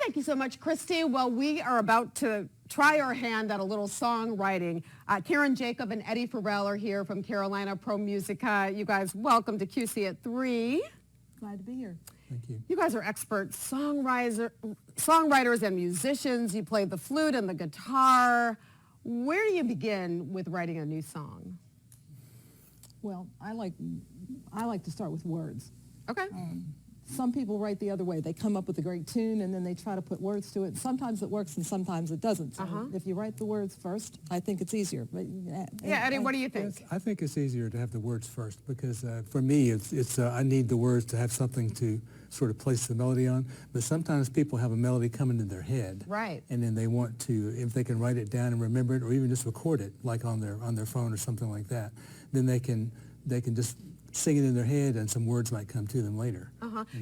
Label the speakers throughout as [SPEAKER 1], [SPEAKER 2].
[SPEAKER 1] Thank you so much, Kristi. Well, we are about to try our hand at a little songwriting. Karen Jacob and Eddie Farrell are here from Carolina Pro Musica. You guys, welcome to QC at 3.
[SPEAKER 2] Glad to be here.
[SPEAKER 1] Thank you. You guys are expert songwriters and musicians. You play the flute and the guitar. Where do you begin with writing a new song?
[SPEAKER 2] Well, I like to start with words.
[SPEAKER 1] Okay.
[SPEAKER 2] Some people write the other way. They come up with a great tune and then they try to put words to it. Sometimes it works and sometimes it doesn't. So if you write the words first, I think it's easier. But
[SPEAKER 1] Eddie, what do you think?
[SPEAKER 3] Yes, I think it's easier to have the words first because for me, it's I need the words to have something to sort of place the melody on. But sometimes people have a melody coming in their head,
[SPEAKER 1] right?
[SPEAKER 3] And then they want to, if they can write it down and remember it, or even just record it, like on their phone or something like that, then they can just sing it in their head, and some words might come to them later.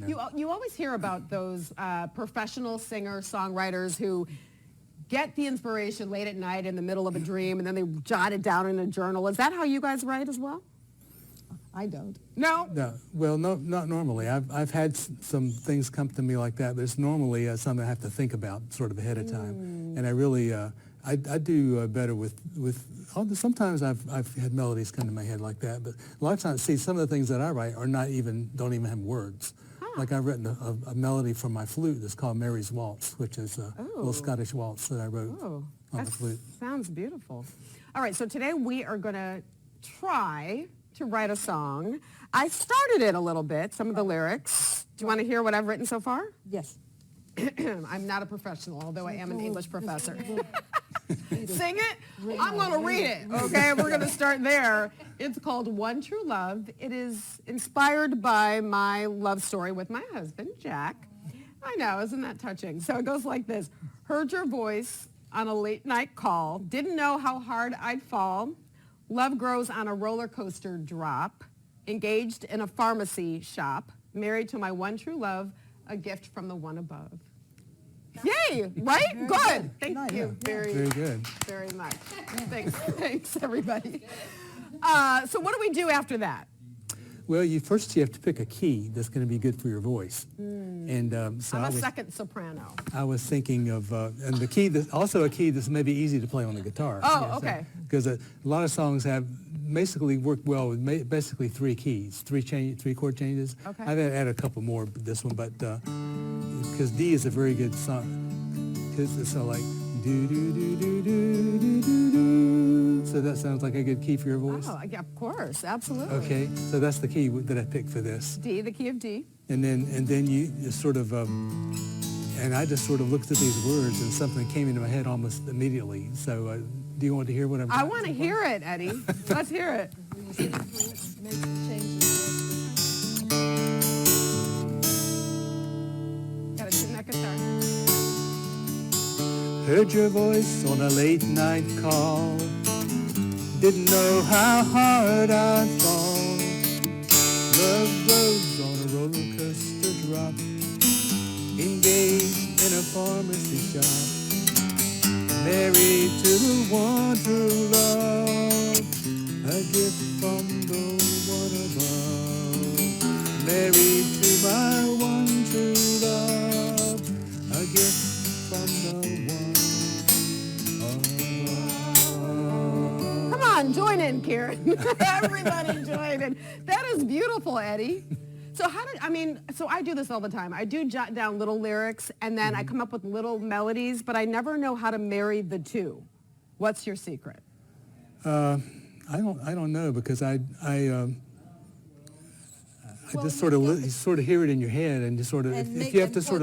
[SPEAKER 1] You always hear about those professional singer-songwriters who get the inspiration late at night in the middle of a dream, and then they jot it down in a journal. Is that how you guys write as well?
[SPEAKER 2] I don't.
[SPEAKER 1] No?
[SPEAKER 3] No. Well, no, not normally. I've had some things come to me like that, but it's normally something I have to think about sort of ahead of time. And I really, I do better with sometimes I've had melodies come to my head like that, but a lot of times, see, some of the things that I write don't even have words. Like I've written a melody for my flute that's called Mary's Waltz, which is a little Scottish waltz that I wrote on the flute.
[SPEAKER 1] Sounds beautiful. All right, so today we are going to try to write a song. I started it a little bit, some of the lyrics. Do you want to hear what I've written so far?
[SPEAKER 2] Yes.
[SPEAKER 1] I'm not a professional, although I am an English professor. Sing it? I'm going to read it, okay? We're going to start there. It's called One True Love. It is inspired by my love story with my husband, Jack. I know, isn't that touching? So it goes like this. Heard your voice on a late night call. Didn't know how hard I'd fall. Love grows on a roller coaster drop. Engaged in a pharmacy shop. Married to my one true love. A gift from the one above. Yay, right?
[SPEAKER 2] Very
[SPEAKER 1] good. Thank you
[SPEAKER 3] Very good.
[SPEAKER 1] very much. Thanks, everybody. So what do we do after that?
[SPEAKER 3] Well, first you have to pick a key that's going to be good for your voice. And so
[SPEAKER 1] I'm a second soprano.
[SPEAKER 3] I was thinking of, and the key, also a key that's maybe easy to play on the guitar.
[SPEAKER 1] Oh, okay.
[SPEAKER 3] Because a lot of songs basically work well with basically 3 keys, 3 chord changes.
[SPEAKER 1] Okay.
[SPEAKER 3] I've added a couple more with this one, but because D is a very good song. Because it's like do do do do do do do do. So that sounds like a good key for your voice.
[SPEAKER 1] Oh, yeah, of course, absolutely.
[SPEAKER 3] Okay, so that's the key that I picked for this.
[SPEAKER 1] D, the key of D.
[SPEAKER 3] And then you sort of, and I just sort of looked at these words and something came into my head almost immediately. So do you want to hear what I'm
[SPEAKER 1] I want to hear it, Eddie. Let's hear it. Gotta tune that guitar.
[SPEAKER 3] Heard your voice on a late night call. Didn't know how hard I'd fall. Love grows on a roller coaster drop. Engaged in a pharmacy shop. Married to the one true love. A gift from the one above. Married to my one true love. A gift from the one above.
[SPEAKER 1] Come on, join in, Karen. Everybody join in. That is beautiful, Eddie. So so I do this all the time. I do jot down little lyrics, and then I come up with little melodies, but I never know how to marry the two. What's your secret?
[SPEAKER 3] I don't know, because I just sort of hear it in your head, and you sort of you have to sort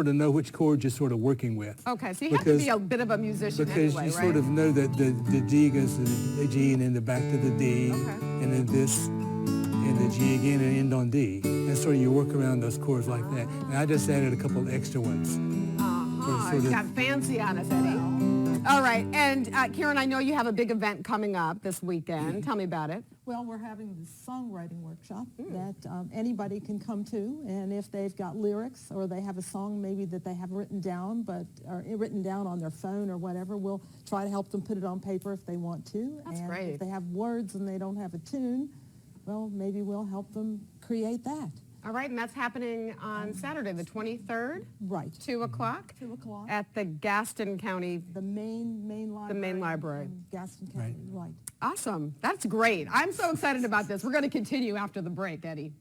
[SPEAKER 3] of know which chords you're sort of working with.
[SPEAKER 1] Okay, so you have to be a bit of a musician
[SPEAKER 3] because
[SPEAKER 1] anyway,
[SPEAKER 3] you sort of know that the G goes to the G and then back to the D, and then this and the G again and end on D, and sort of you work around those chords like that. And I just added a couple of extra ones.
[SPEAKER 1] You got fancy on us, Eddie. All right, and Karen, I know you have a big event coming up this weekend. Tell me about it.
[SPEAKER 2] Well, we're having this songwriting workshop that anybody can come to, and if they've got lyrics or they have a song maybe that they have written down, or written down on their phone or whatever, we'll try to help them put it on paper if they want to.
[SPEAKER 1] That's
[SPEAKER 2] and
[SPEAKER 1] great.
[SPEAKER 2] If they have words and they don't have a tune, well, maybe we'll help them create that.
[SPEAKER 1] All right, and that's happening on Saturday, the 23rd,
[SPEAKER 2] Right.
[SPEAKER 1] 2 o'clock,
[SPEAKER 2] 2 o'clock.
[SPEAKER 1] at the Gaston County.
[SPEAKER 2] The main library.
[SPEAKER 1] The main library.
[SPEAKER 2] in Gaston County, right.
[SPEAKER 1] Awesome. That's great. I'm so excited about this. We're going to continue after the break, Eddie.